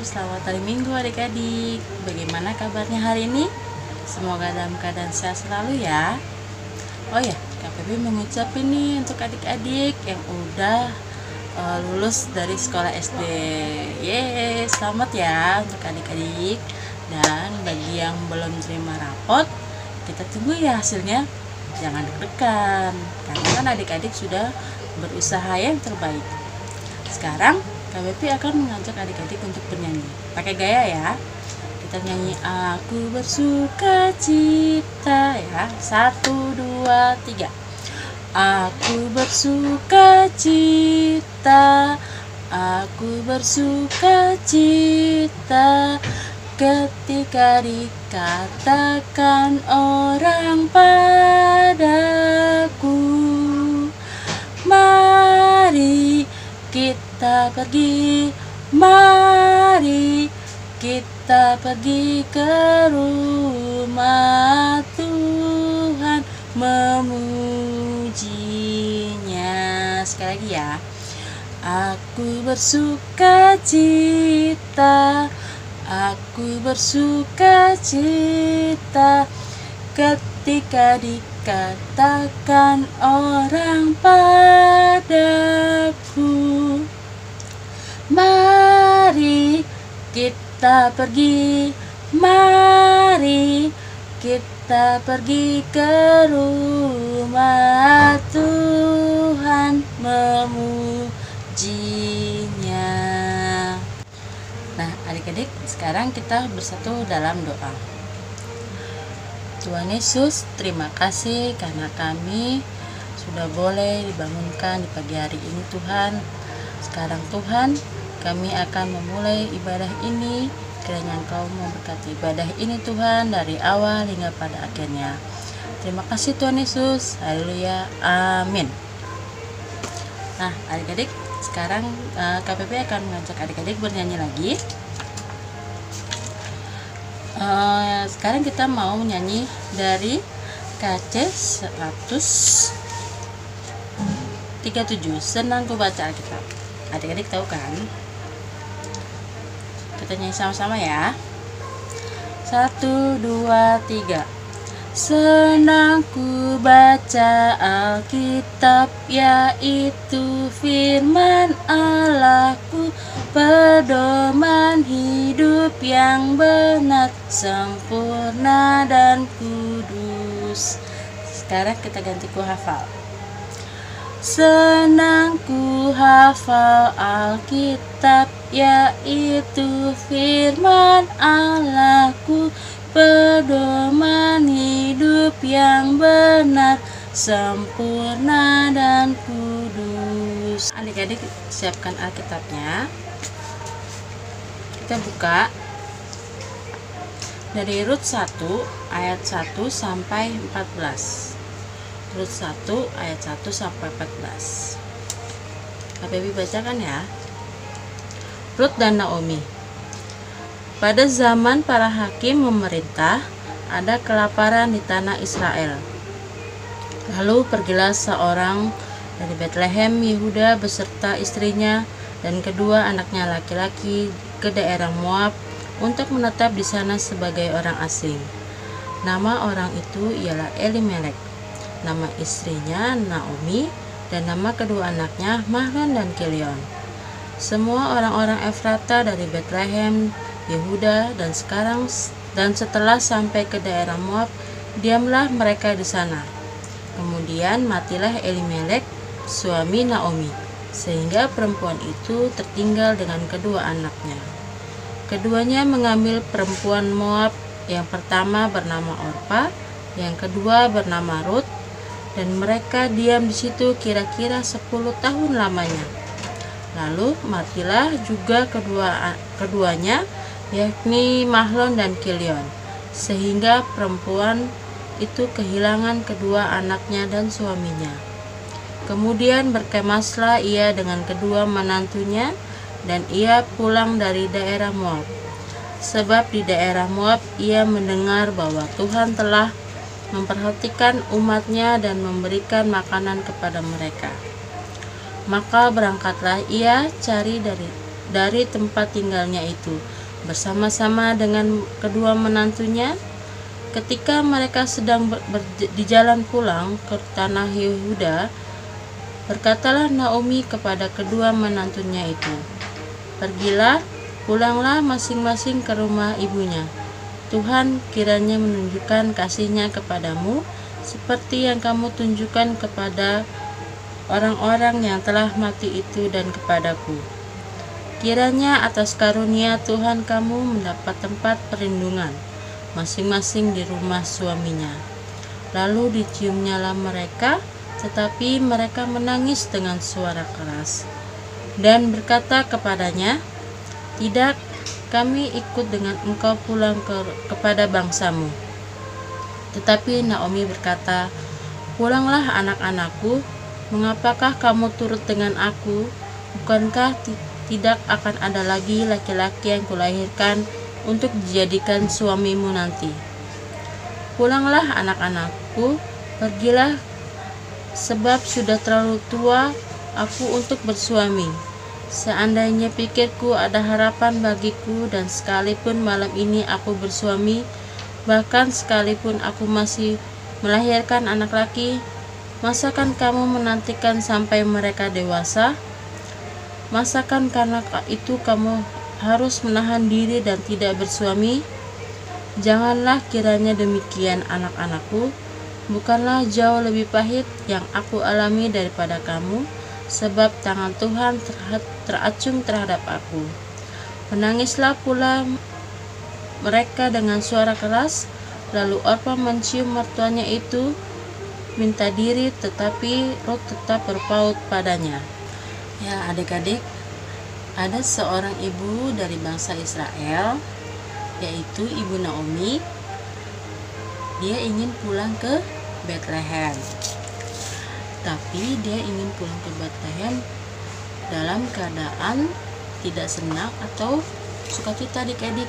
selamat hari Minggu adik-adik. Bagaimana kabarnya hari ini? Semoga dalam keadaan sehat selalu ya. Oh ya, Kak Feby mengucapkan nih untuk adik-adik yang udah lulus dari sekolah SD. Yeay, selamat ya untuk adik-adik. Dan bagi yang belum terima rapot, kita tunggu ya hasilnya. Jangan deg-degan, karena kan adik-adik sudah berusaha yang terbaik. Sekarang Kak Feby akan mengajak adik-adik untuk bernyanyi. Pakai gaya ya. Kita nyanyi aku bersuka cita ya. 1, 2, 3. Aku bersuka cita. Aku bersuka cita ketika dikatakan orang padaku, mari kita pergi, mari kita pergi ke rumah Tuhan memujinya. Sekali lagi ya. Aku bersuka cita, aku bersuka cita ketika dikatakan orang padaku, mari kita pergi, mari kita pergi ke rumah Tuhan memujinya. Nah adik-adik, sekarang kita bersatu dalam doa. Tuhan Yesus, terima kasih karena kami sudah boleh dibangunkan di pagi hari ini Tuhan. Sekarang Tuhan, kami akan memulai ibadah ini. Kiranya Engkau memberkati ibadah ini Tuhan dari awal hingga pada akhirnya. Terima kasih Tuhan Yesus. Haleluya. Amin. Nah adik-adik, sekarang Kak Feby akan mengajak adik-adik bernyanyi lagi. Sekarang kita mau nyanyi dari KC 137, Senang Ku Baca Alkitab. Adik-adik tahu kan? Kita nyanyi sama-sama ya. 1, 2, 3. Senang ku baca Alkitab, yaitu firman Allahku, pedoman hidup yang benar, sempurna dan kudus. Sekarang kita ganti ku hafal. Senang ku hafal Alkitab, yaitu firman Allahku, pedoman hidup yang benar, sempurna dan kudus. Adik-adik siapkan Alkitabnya. Kita buka dari Rut 1 ayat 1 sampai 14. Rut 1 ayat 1 sampai 14. Kak Feby bacakan ya. Rut dan Naomi. Pada zaman para hakim memerintah, ada kelaparan di tanah Israel. Lalu pergilah seorang dari Betlehem Yehuda beserta istrinya dan kedua anaknya laki-laki ke daerah Moab untuk menetap di sana sebagai orang asing. Nama orang itu ialah Elimelek, nama istrinya Naomi, dan nama kedua anaknya Mahlon dan Kilion. Semua orang-orang Efrata dari Betlehem Yehuda, dan setelah sampai ke daerah Moab, diamlah mereka di sana. Kemudian matilah Elimelek, suami Naomi, sehingga perempuan itu tertinggal dengan kedua anaknya. Keduanya mengambil perempuan Moab, yang pertama bernama Orpa, yang kedua bernama Rut, dan mereka diam di situ kira-kira 10 tahun lamanya. Lalu matilah juga keduanya, yakni Mahlon dan Kilion, sehingga perempuan itu kehilangan kedua anaknya dan suaminya. Kemudian berkemaslah ia dengan kedua menantunya, dan ia pulang dari daerah Moab. Sebab di daerah Moab ia mendengar bahwa Tuhan telah memperhatikan umatnya dan memberikan makanan kepada mereka. Maka berangkatlah ia cari dari tempat tinggalnya itu bersama-sama dengan kedua menantunya. Ketika mereka sedang di jalan pulang ke tanah Yehuda, berkatalah Naomi kepada kedua menantunya itu, "Pergilah, pulanglah masing-masing ke rumah ibunya. Tuhan kiranya menunjukkan kasih-Nya kepadamu seperti yang kamu tunjukkan kepada orang-orang yang telah mati itu dan kepadaku. Kiranya atas karunia Tuhan kamu mendapat tempat perlindungan masing-masing di rumah suaminya." Lalu diciumnyalah mereka, tetapi mereka menangis dengan suara keras dan berkata kepadanya, "Tidak, kami ikut dengan engkau pulang kepada bangsamu." Tetapi Naomi berkata, "Pulanglah anak-anakku, mengapakah kamu turut dengan aku? Bukankah tidak akan ada lagi laki-laki yang kulahirkan untuk dijadikan suamimu nanti? Pulanglah anak-anakku, pergilah, sebab sudah terlalu tua aku untuk bersuami. Seandainya pikirku ada harapan bagiku, dan sekalipun malam ini aku bersuami, bahkan sekalipun aku masih melahirkan anak laki, masakan kamu menantikan sampai mereka dewasa? Masakan karena itu kamu harus menahan diri dan tidak bersuami? Janganlah kiranya demikian, anak-anakku. Bukanlah jauh lebih pahit yang aku alami daripada kamu, sebab tangan Tuhan teracung terhadap aku." Menangislah pula mereka dengan suara keras. Lalu Orpa mencium mertuanya itu, minta diri, tetapi Rut tetap berpaut padanya. Ya, adik-adik, ada seorang ibu dari bangsa Israel, yaitu Ibu Naomi. Dia ingin pulang ke Bethlehem, tapi dia ingin pulang ke Bethlehem dalam keadaan tidak senang atau sukacita adik-adik,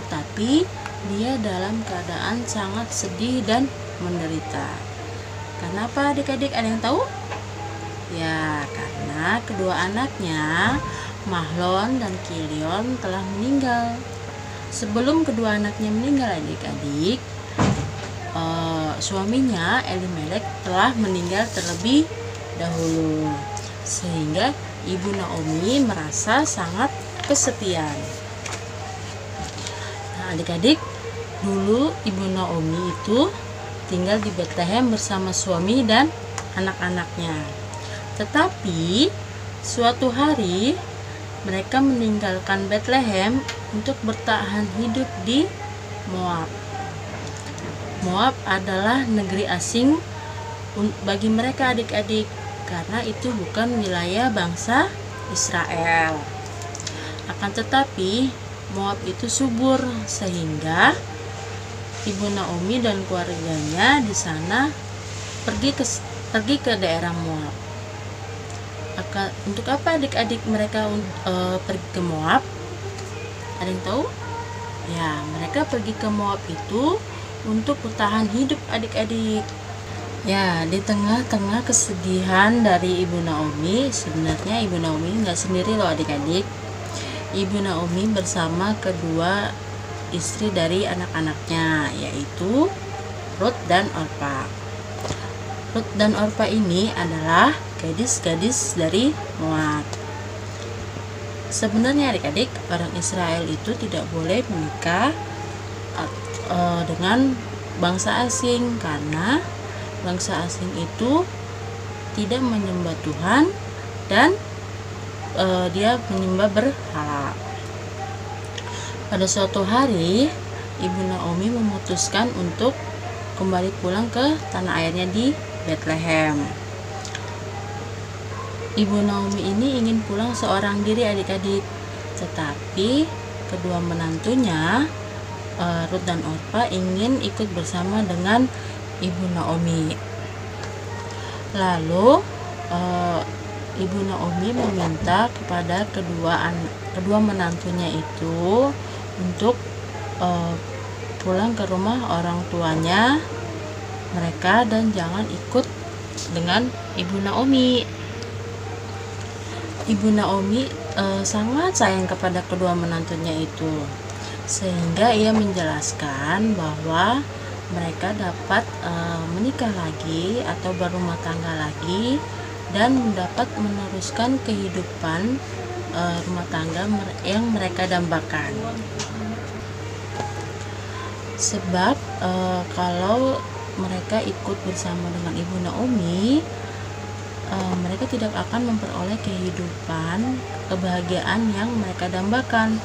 tetapi dia dalam keadaan sangat sedih dan menderita. Kenapa adik-adik, ada yang tahu? Ya, karena kedua anaknya, Mahlon dan Kilion, telah meninggal. Sebelum kedua anaknya meninggal adik-adik, suaminya Elimelek telah meninggal terlebih dahulu, sehingga Ibu Naomi merasa sangat kesepian. Nah adik-adik, dulu Ibu Naomi itu tinggal di Bethlehem bersama suami dan anak-anaknya. Tetapi suatu hari mereka meninggalkan Bethlehem untuk bertahan hidup di Moab. Moab adalah negeri asing bagi mereka adik-adik, karena itu bukan wilayah bangsa Israel. Akan tetapi Moab itu subur, sehingga Ibu Naomi dan keluarganya di sana pergi ke daerah Moab. Untuk apa adik-adik mereka pergi ke Moab? Ada yang tahu? Ya, mereka pergi ke Moab itu untuk bertahan hidup adik-adik. Ya, di tengah-tengah kesedihan dari Ibu Naomi, sebenarnya Ibu Naomi nggak sendiri loh adik-adik. Ibu Naomi bersama kedua istri dari anak-anaknya, yaitu Rut dan Orpa. Rut dan Orpa ini adalah gadis-gadis dari Moab. Sebenarnya adik-adik, orang Israel itu tidak boleh menikah dengan bangsa asing, karena bangsa asing itu tidak menyembah Tuhan dan dia menyembah berhala. Pada suatu hari, Ibu Naomi memutuskan untuk kembali pulang ke tanah airnya di Bethlehem. Ibu Naomi ini ingin pulang seorang diri adik-adik, tetapi kedua menantunya Rut dan Orpa ingin ikut bersama dengan Ibu Naomi. Lalu Ibu Naomi meminta kepada kedua menantunya itu untuk pulang ke rumah orang tuanya mereka dan jangan ikut dengan Ibu Naomi. Ibu Naomi sangat sayang kepada kedua menantunya itu. sehingga ia menjelaskan bahwa mereka dapat menikah lagi atau berumah tangga lagi dan dapat meneruskan kehidupan rumah tangga yang mereka dambakan. Sebab kalau mereka ikut bersama dengan Ibu Naomi, mereka tidak akan memperoleh kehidupan kebahagiaan yang mereka dambakan.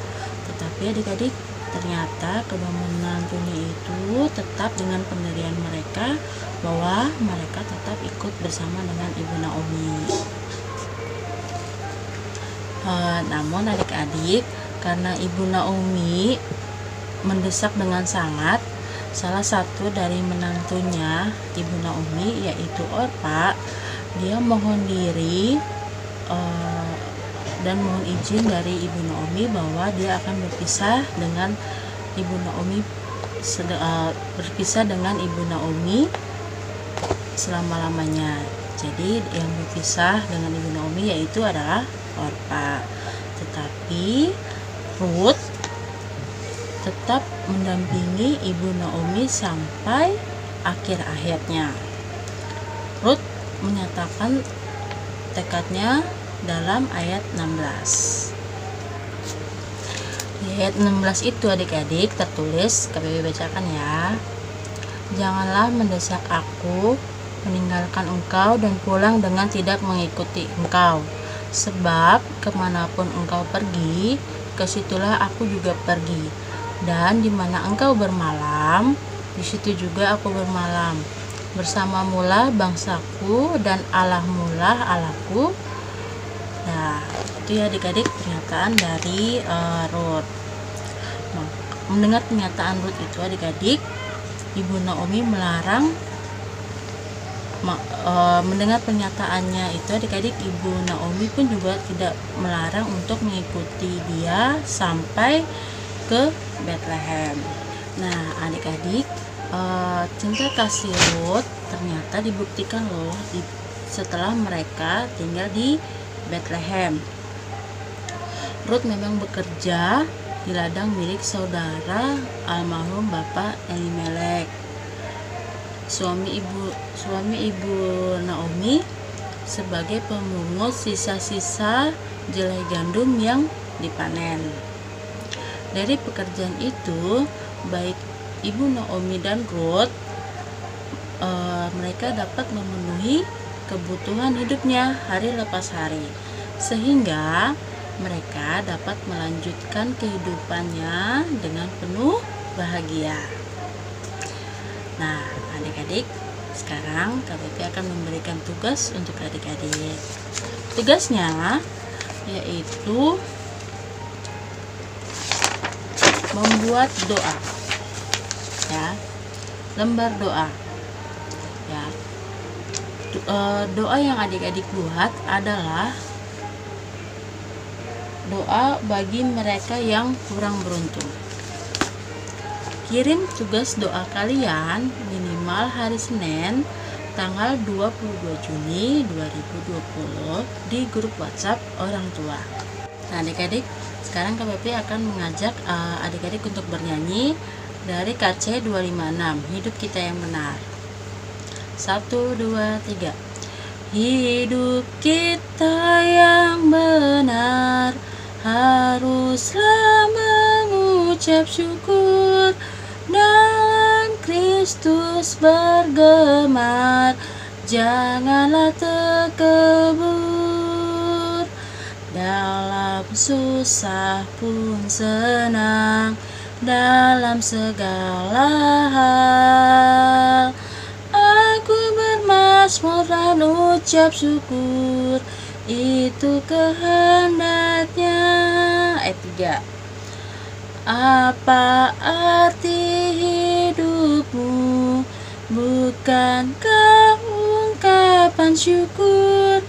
Tetapi adik-adik, ternyata kedua menantunya itu tetap dengan pendirian mereka bahwa mereka tetap ikut bersama dengan Ibu Naomi. Namun adik-adik, karena Ibu Naomi mendesak dengan sangat, salah satu dari menantunya Ibu Naomi, yaitu Orpa, dia mohon diri dan mohon izin dari Ibu Naomi bahwa dia akan berpisah dengan Ibu Naomi, selama-lamanya. Jadi yang berpisah dengan Ibu Naomi yaitu adalah Orpa. Tetapi Ruth tetap mendampingi Ibu Naomi sampai akhir-akhirnya. Ruth menyatakan tekadnya dalam ayat 16. Di ayat 16 itu adik-adik tertulis, KBB bacakan ya. Janganlah mendesak aku meninggalkan engkau dan pulang dengan tidak mengikuti engkau. Sebab kemanapun engkau pergi, kesitulah aku juga pergi. Dan di mana engkau bermalam, di situ juga aku bermalam. Bersamamulah bangsaku dan Allahmulah Allahku. Nah, itu ya adik-adik pernyataan dari Ruth. Mendengar pernyataan Ruth itu adik-adik, Ibu Naomi melarang. Mendengar pernyataannya itu adik-adik, Ibu Naomi pun juga tidak melarang untuk mengikuti dia sampai ke Bethlehem. Nah adik-adik, cinta kasih Ruth ternyata dibuktikan loh setelah mereka tinggal di Bethlehem. Ruth memang bekerja di ladang milik saudara almarhum Bapak Elimelek, suami ibu Naomi, sebagai pemungut sisa-sisa jelai gandum yang dipanen. Dari pekerjaan itu, baik Ibu Naomi dan Ruth, mereka dapat memenuhi kebutuhan hidupnya hari lepas hari, sehingga mereka dapat melanjutkan kehidupannya dengan penuh bahagia. Nah adik-adik, sekarang KBP akan memberikan tugas untuk adik-adik. Tugasnya yaitu membuat doa, ya, lembar doa, ya. Doa yang adik-adik buat adalah doa bagi mereka yang kurang beruntung. Kirim tugas doa kalian minimal hari Senin tanggal 22 Juni 2020 di grup WhatsApp orang tua. Nah adik-adik, sekarang KBP akan mengajak adik-adik untuk bernyanyi dari KC 256, Hidup Kita Yang Benar. 1, 2, 3. Hidup kita yang benar haruslah mengucap syukur, dalam Kristus bergemar, janganlah terkebur. Dalam susah pun senang, dalam segala hal aku bermazmur dan ucap syukur, itu kehendaknya. Ayat 3. Apa arti hidupmu? Bukankah ungkapan syukur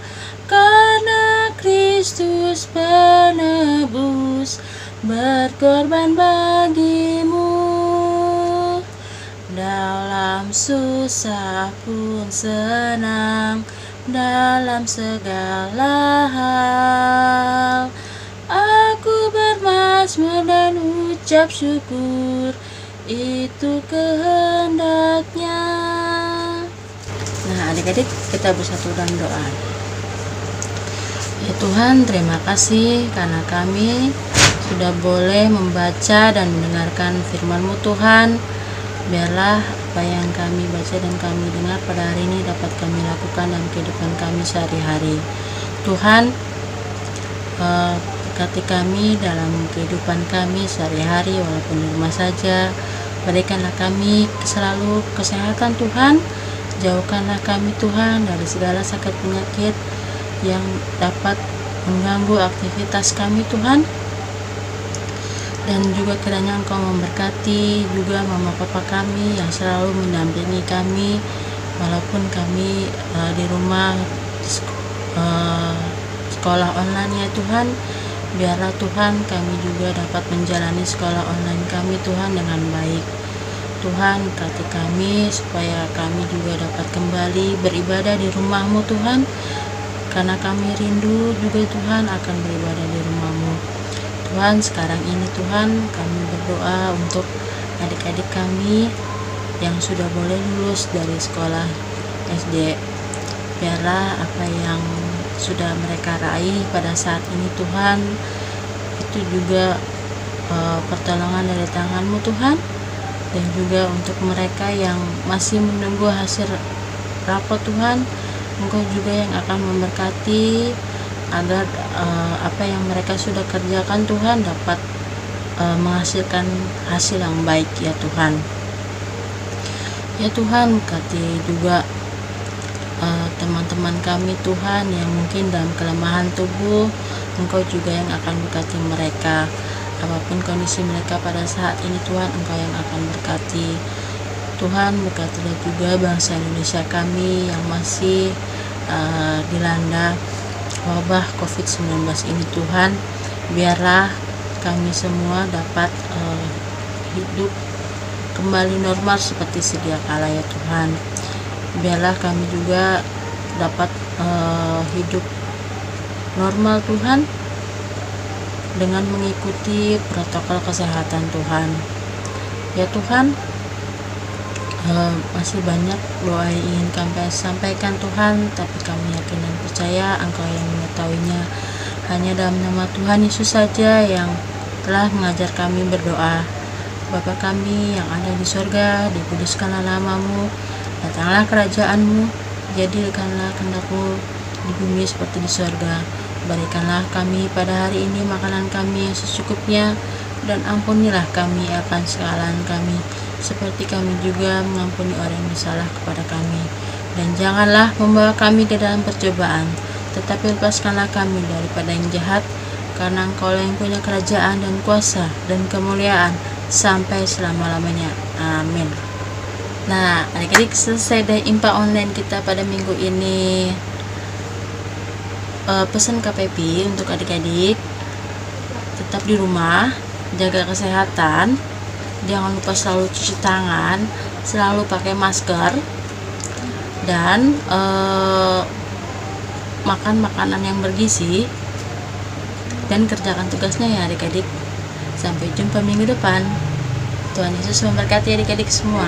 karena Kristus penebus berkorban bagimu? Dalam susah pun senang, dalam segala hal aku bermazmur dan ucap mengucap syukur, itu kehendaknya. Nah, adik-adik, kita bersatu dalam doa. Ya Tuhan, terima kasih karena kami sudah boleh membaca dan mendengarkan firman-Mu Tuhan. Biarlah apa yang kami baca dan kami dengar pada hari ini dapat kami lakukan dalam kehidupan kami sehari-hari. Tuhan, berkati kami dalam kehidupan kami sehari-hari walaupun di rumah saja. Berikanlah kami selalu kesehatan Tuhan. Jauhkanlah kami Tuhan dari segala sakit penyakit yang dapat mengganggu aktivitas kami Tuhan. Dan juga kiranya Engkau memberkati juga mama papa kami yang selalu mendampingi kami walaupun kami di rumah sekolah online ya Tuhan. Biarlah Tuhan kami juga dapat menjalani sekolah online kami Tuhan dengan baik. Tuhan, berkati kami supaya kami juga dapat kembali beribadah di rumah-Mu Tuhan, karena kami rindu juga Tuhan akan beribadah di rumah-Mu. Tuhan, sekarang ini Tuhan kami berdoa untuk adik-adik kami yang sudah boleh lulus dari sekolah SD. Biarlah apa yang sudah mereka raih pada saat ini Tuhan, itu juga pertolongan dari tangan-Mu Tuhan. Dan juga untuk mereka yang masih menunggu hasil rapot Tuhan, Engkau juga yang akan memberkati agar apa yang mereka sudah kerjakan Tuhan dapat menghasilkan hasil yang baik ya Tuhan. Ya Tuhan, berkati juga teman-teman kami Tuhan yang mungkin dalam kelemahan tubuh, Engkau juga yang akan berkati mereka. Apapun kondisi mereka pada saat ini Tuhan, Engkau yang akan berkati. Tuhan, berkatilah juga bangsa Indonesia kami yang masih dilanda wabah COVID-19 ini Tuhan. Biarlah kami semua dapat hidup kembali normal seperti sedia kala ya Tuhan. Biarlah kami juga dapat hidup normal Tuhan, dengan mengikuti protokol kesehatan Tuhan. Ya Tuhan, masih banyak doa yang ingin kami sampaikan Tuhan, tapi kami yakin dan percaya Engkau yang mengetahuinya. Hanya dalam nama Tuhan Yesus saja yang telah mengajar kami berdoa. Bapa kami yang ada di sorga, dikuduskanlah nama-Mu, datanglah kerajaan-Mu, jadikanlah kehendak-Mu di bumi seperti di sorga. Berikanlah kami pada hari ini makanan kami yang secukupnya, dan ampunilah kami akan kesalahan kami, seperti kami juga mengampuni orang yang bersalah kepada kami. Dan janganlah membawa kami ke dalam percobaan, tetapi lepaskanlah kami daripada yang jahat, karena Engkau yang punya kerajaan dan kuasa dan kemuliaan sampai selama-lamanya. Amin. Nah, adik-adik, selesai dari IMPA online kita pada minggu ini. Pesan KPP untuk adik-adik, tetap di rumah, jaga kesehatan, jangan lupa selalu cuci tangan, selalu pakai masker, dan makan makanan yang bergizi, dan kerjakan tugasnya ya adik-adik. Sampai jumpa minggu depan. Tuhan Yesus memberkati adik-adik semua.